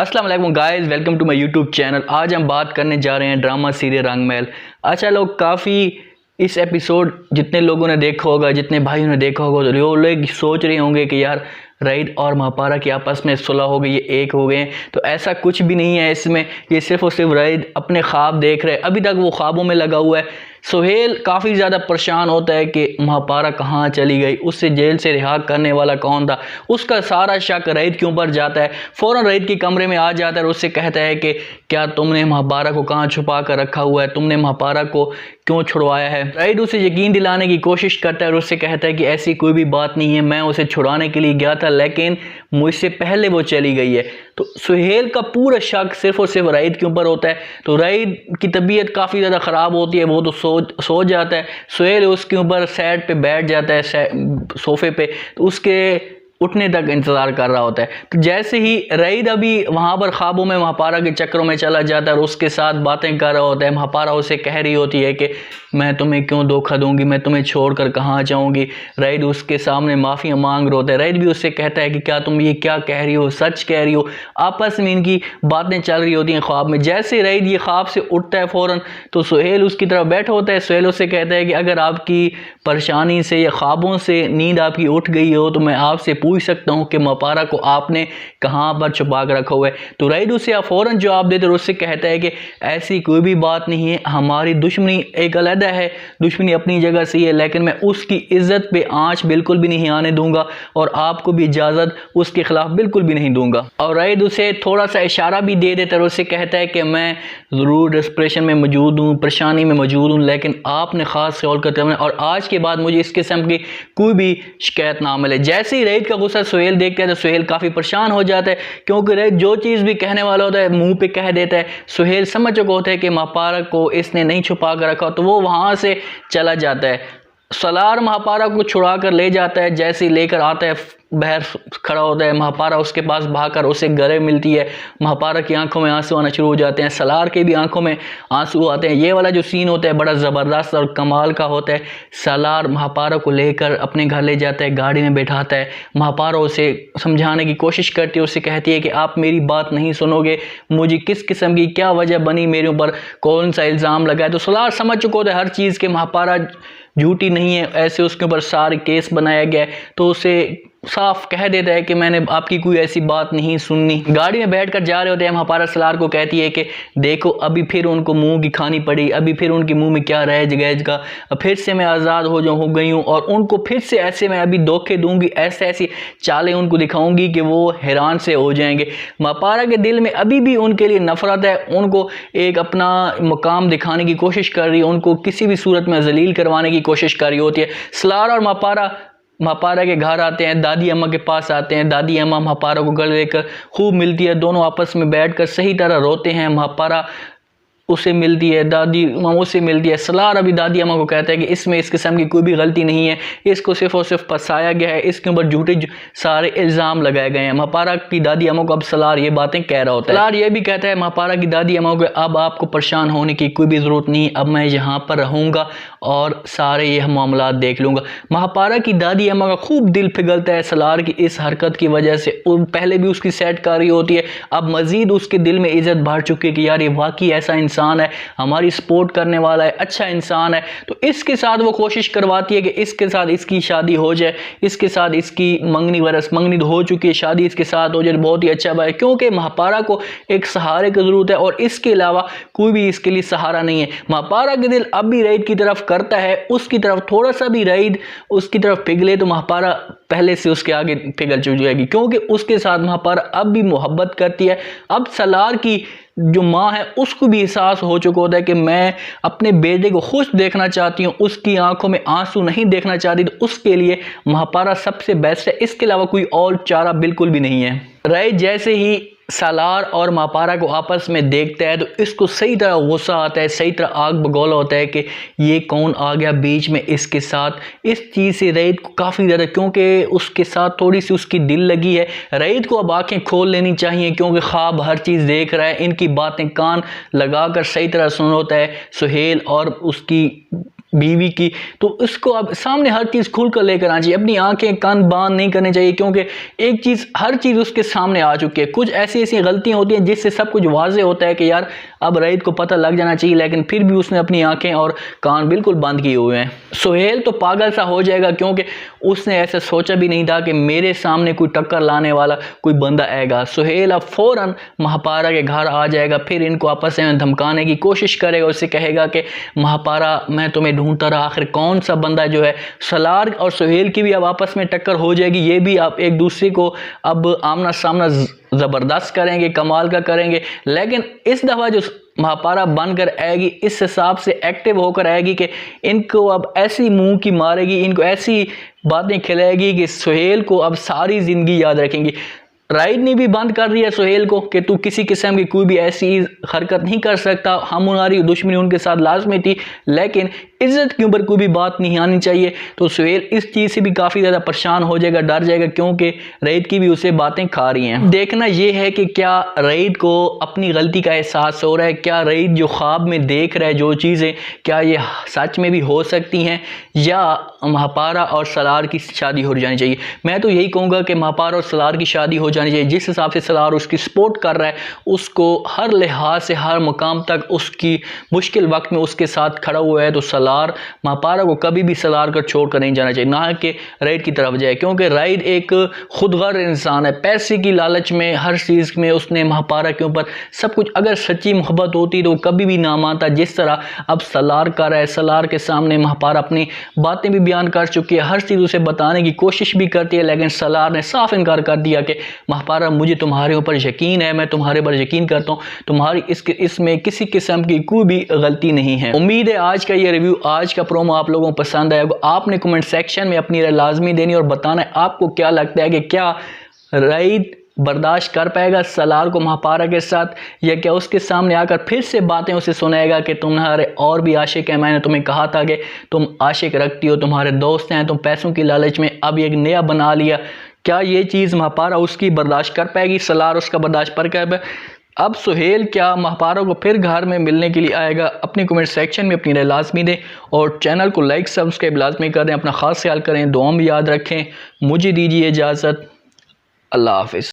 अस्सलाम वालेकुम guys, welcome to my YouTube channel. आज हम बात करने जा रहे हैं ड्रामा सीरियल रंग महल। अच्छा लोग, काफ़ी इस एपिसोड जितने लोगों ने देखा होगा, जितने भाइयों ने देखा होगा, तो वो लोग सोच रहे होंगे कि यार रईद और महापारा की आपस में सुलह हो गई, ये एक हो गए हैं। तो ऐसा कुछ भी नहीं है इसमें। ये सिर्फ और सिर्फ रईद अपने ख्वाब देख रहे हैं, अभी तक वो ख्वाबों में लगा हुआ है। सुहेल काफ़ी ज़्यादा परेशान होता है कि महापारा कहाँ चली गई, उससे जेल से रिहा करने वाला कौन था। उसका सारा शक रईद के ऊपर जाता है। फ़ौरन रईद के कमरे में आ जाता है और उससे कहता है कि क्या तुमने महापारा को कहाँ छुपा कर रखा हुआ है, तुमने महापारा को क्यों छुड़वाया है। रईद उसे यकीन दिलाने की कोशिश करता है और उससे कहता है कि ऐसी कोई भी बात नहीं है, मैं उसे छुड़ाने के लिए गया था लेकिन मुझसे पहले वो चली गई है। तो सुहेल का पूरा शक सिर्फ और सिर्फ रईद के ऊपर होता है। तो रईद की तबीयत काफ़ी ज़्यादा ख़राब होती है, वो तो सो जाता है। सुहेल उसके ऊपर साइड पे बैठ जाता है, सोफे पे, तो उसके उठने तक इंतज़ार कर रहा होता है। तो जैसे ही रईद अभी वहाँ पर ख्वाबों में महापारा के चक्रों में चला जाता है और उसके साथ बातें कर रहा होता है। महापारा उसे कह रही होती है कि मैं तुम्हें क्यों धोखा दूंगी, मैं तुम्हें छोड़कर कहाँ जाऊंगी। रईद उसके सामने माफ़ी मांग रहा होता है। रईद भी उससे कहता है कि क्या तुम ये क्या कह रही हो, सच कह रही हो। आपस में इनकी बातें चल रही होती हैं ख्वाब में। जैसे रईद ये ख्वाब से उठता है फ़ौरन, तो सुहेल उसकी तरफ बैठा होता है। सुहेल उससे कहता है कि अगर आपकी परेशानी से या ख्वाबों से नींद आपकी उठ गई हो तो मैं आपसे पूछ सकता हूँ कि महापारा को आपने कहाँ पर छुपा कर रखा हुआ है। तो रईद उसे फ़ौरन जवाब देते और उससे कहता है कि ऐसी कोई भी बात नहीं है, हमारी दुश्मनी एक अलग है, दुश्मनी अपनी जगह सही है, लेकिन मैं उसकी इज्जत पे आंच बिल्कुल भी नहीं आने दूंगा और आपको भी इजाज़त उसके खिलाफ बिल्कुल भी नहीं दूंगा। और रईद उसे थोड़ा सा इशारा भी दे देता है और उससे कहता है कि मैं ज़रूर डिस्प्रेशन में मौजूद हूँ, परेशानी में मौजूद हूँ, लेकिन आपने ख़ास ख्याल करते हुए और आज के बाद मुझे इस किस्म की कोई भी शिकायत ना मिले। जैसे ही रईद का गुस्सा सुहेल देखता है तो सुहेल काफ़ी परेशान हो जाता है, क्योंकि रईद जो चीज़ भी कहने वाला होता है मुंह पे कह देता है। सुहेल समझ चुका होता है कि महापारा को इसने नहीं छुपा कर रखा, तो वो वहाँ से चला जाता है। सलार महापारा को छुड़ा कर ले जाता है। जैसे ही लेकर आता है, बाहर खड़ा होता है, महापारा उसके पास भागकर उसे गले मिलती है। महापारा की आंखों में आंसू आना शुरू हो जाते हैं, सलार के भी आंखों में आंसू आते हैं। ये वाला जो सीन होता है बड़ा ज़बरदस्त और कमाल का होता है। सलार महापारा को लेकर अपने घर ले जाता है, गाड़ी में बैठाता है। महापारा उसे समझाने की कोशिश करती है, उससे कहती है कि आप मेरी बात नहीं सुनोगे, मुझे किस किस्म की क्या वजह बनी, मेरे ऊपर कौन सा इल्ज़ाम लगाए। तो सलार समझ चुका होता है हर चीज़ के महापारा झूठी नहीं है, ऐसे उसके ऊपर सारे केस बनाया गया है। तो उसे साफ कह देता है कि मैंने आपकी कोई ऐसी बात नहीं सुननी। गाड़ी में बैठकर जा रहे होते हैं, महापारा सलार को कहती है कि देखो अभी फिर उनको मुंह की खानी पड़ी, अभी फिर उनके मुंह में क्या रह गएगा, फिर से मैं आज़ाद हो गई हूँ और उनको फिर से ऐसे मैं अभी धोखे दूंगी, ऐसे ऐसी चालें उनको दिखाऊंगी कि वो हैरान से हो जाएंगे। महापारा के दिल में अभी भी उनके लिए नफरत है, उनको एक अपना मकाम दिखाने की कोशिश कर रही है, उनको किसी भी सूरत में जलील करवाने की कोशिश कर रही होती है। सलार और महापारा के घर आते हैं, दादी अम्मा के पास आते हैं। दादी अम्मा महापारा को गले लेकर खूब मिलती है, दोनों आपस में बैठकर सही तरह रोते हैं। महापारा उसे मिलती है, दादी अम्मा उसे मिलती है। सलार अभी दादी अम्मा को कहता है कि इसमें इस किस्म की कोई भी गलती नहीं है, इसको सिर्फ और सिर्फ फंसाया गया है, इसके ऊपर झूठे सारे इल्ज़ाम लगाए गए हैं। महापारा की दादी अम्मा को अब सलार ये बातें कह रहा होता है। सलार ये भी कहता है महापारा की दादी अम्मा को, अब आपको परेशान होने की कोई भी ज़रूरत नहीं, अब मैं यहाँ पर रहूँगा और सारे ये मामला देख लूँगा। महापारा की दादी अम्मा का खूब दिल पिघलता है सलार की इस हरकत की वजह से। पहले भी उसकी सेट कर रही होती है, अब मज़ीद उसके दिल में इज़्ज़त बढ़ चुकी है कि यार ये वाकई ऐसा इंसान है, हमारी सपोर्ट करने वाला है, अच्छा इंसान है। तो इसके साथ वो कोशिश करवाती है कि इसके साथ इसकी शादी हो जाए, इसके साथ इसकी मंगनी तो हो चुकी है, शादी इसके साथ हो जाए, बहुत ही अच्छा बात है, क्योंकि महापारा को एक सहारे की ज़रूरत है और इसके अलावा कोई भी इसके लिए सहारा नहीं है। महापारा के दिल अब भी रईद की तरफ करता है, उसकी तरफ थोड़ा सा भी रईद उसकी तरफ पिघले तो महापारा पहले से उसके आगे पिघल चुकी जाएगी, क्योंकि उसके साथ महापारा अब भी मोहब्बत करती है। अब सलार की जो माँ है उसको भी एहसास हो चुका होता है कि मैं अपने बेटे को खुश देखना चाहती हूँ, उसकी आंखों में आंसू नहीं देखना चाहती, तो उसके लिए महापारा सबसे बेस्ट है, इसके अलावा कोई और चारा बिल्कुल भी नहीं है। रईद जैसे ही सलार और महापारा को आपस में देखता है तो इसको सही तरह गुस्सा आता है, सही तरह आग बगौला होता है कि ये कौन आ गया बीच में इसके साथ। इस चीज़ से रईद को काफ़ी ज़्यादा, क्योंकि उसके साथ थोड़ी सी उसकी दिल लगी है। रईद को अब आंखें खोल लेनी चाहिए, क्योंकि ख्वाब हर चीज़ देख रहा है, इनकी बातें कान लगाकर सही तरह सुन होता है। सुहेल और उसकी बीवी की, तो उसको अब सामने हर चीज़ खुल कर लेकर आनी चाहिए, अपनी आंखें कान बांध नहीं करनी चाहिए, क्योंकि एक चीज़ हर चीज़ उसके सामने आ चुकी है। कुछ ऐसी ऐसी गलतियां होती हैं जिससे सब कुछ वाजे होता है कि यार अब रईद को पता लग जाना चाहिए, लेकिन फिर भी उसने अपनी आंखें और कान बिल्कुल बंद किए हुए हैं। सुहेल तो पागल सा हो जाएगा, क्योंकि उसने ऐसा सोचा भी नहीं था कि मेरे सामने कोई टक्कर लाने वाला कोई बंदा आएगा। सुहेल अब फौरन महापारा के घर आ जाएगा, फिर इनको आपस में धमकाने की कोशिश करेगा, उससे कहेगा कि महापारा मैं तुम्हें ढूंढता रहा, आखिर कौन सा बंदा जो है। सलार और सुहेल की भी अब आपस में टक्कर हो जाएगी, ये भी आप एक दूसरे को अब आमना सामना ज़बरदस्त करेंगे, कमाल का करेंगे। लेकिन इस दफ़ा जो महापारा बनकर आएगी, इस हिसाब से एक्टिव होकर आएगी कि इनको अब ऐसी मुंह की मारेगी, इनको ऐसी बातें खिलाएगी कि सुहेल को अब सारी ज़िंदगी याद रखेंगी। राइड ने भी बंद कर दिया सुहेल को कि तू किसी किस्म की कोई भी ऐसी हरकत नहीं कर सकता, हमारी दुश्मनी उनके साथ लाजमी थी, लेकिन इज्जत के ऊपर कोई भी बात नहीं आनी चाहिए। तो सुहेल इस चीज़ से भी काफ़ी ज़्यादा परेशान हो जाएगा, डर जाएगा, क्योंकि रईद की भी उसे बातें खा रही हैं। देखना यह है कि क्या रईद को अपनी गलती का एहसास हो रहा है, क्या रईद जो ख्वाब में देख रहा है जो चीज़ें, क्या ये सच में भी हो सकती हैं, या महापारा और सलार की शादी हो जानी चाहिए। मैं तो यही कहूँगा कि महापारा और सलार की शादी हो जानी चाहिए। जिस हिसाब से सलार उसकी सपोर्ट कर रहा है, उसको हर लिहाज से हर मुकाम तक उसकी मुश्किल वक्त में उसके साथ खड़ा हुआ है, तो सलार महापारा को कभी भी सलार कर छोड़ कर नहीं जाना चाहिए, ना कि राइड की तरफ जाए, क्योंकि राइड एक खुदगर्ज इंसान है। पैसे की लालच में हर चीज़ में उसने महापारा के ऊपर सब कुछ, अगर सच्ची मोहब्बत होती तो वो कभी भी ना मानता, जिस तरह अब सलार कर रहा है। सलार के सामने महापारा अपनी बातें भी बयान कर चुकी है, हर चीज़ उसे बताने की कोशिश भी करती है, लेकिन सलार ने साफ इनकार कर दिया कि महापारा मुझे तुम्हारे ऊपर यकीन है, मैं तुम्हारे ऊपर यकीन करता हूँ, तुम्हारी इसमें किसी किस्म की कोई भी गलती नहीं है। उम्मीद है आज का ये रिव्यू, आज का प्रोमो आप लोगों को पसंद आएगा। आपने कमेंट सेक्शन में अपनी राय लाजमी देनी और बताना है आपको क्या लगता है कि क्या राइड बर्दाश्त कर पाएगा सलार को महापारा के साथ, या क्या उसके सामने आकर फिर से बातें उसे सुनाएगा कि तुम्हारे और भी आशिक हैं, मैंने तुम्हें कहा था कि तुम आशिक रखती हो, तुम्हारे दोस्त हैं, तुम पैसों की लालच में अब एक नया बना लिया। क्या ये चीज़ महापारा उसकी बर्दाश्त कर पाएगी, सलार उसका बर्दाश्त पर कर पाए? अब सुहेल क्या महापारा को फिर घर में मिलने के लिए आएगा? अपनी कमेंट सेक्शन में अपनी राय लाजमी दें और चैनल को लाइक सब्सक्राइब लाजमी करें। अपना खास ख्याल करें, दुआ में याद रखें। मुझे दीजिए इजाज़त, अल्लाह हाफिज़।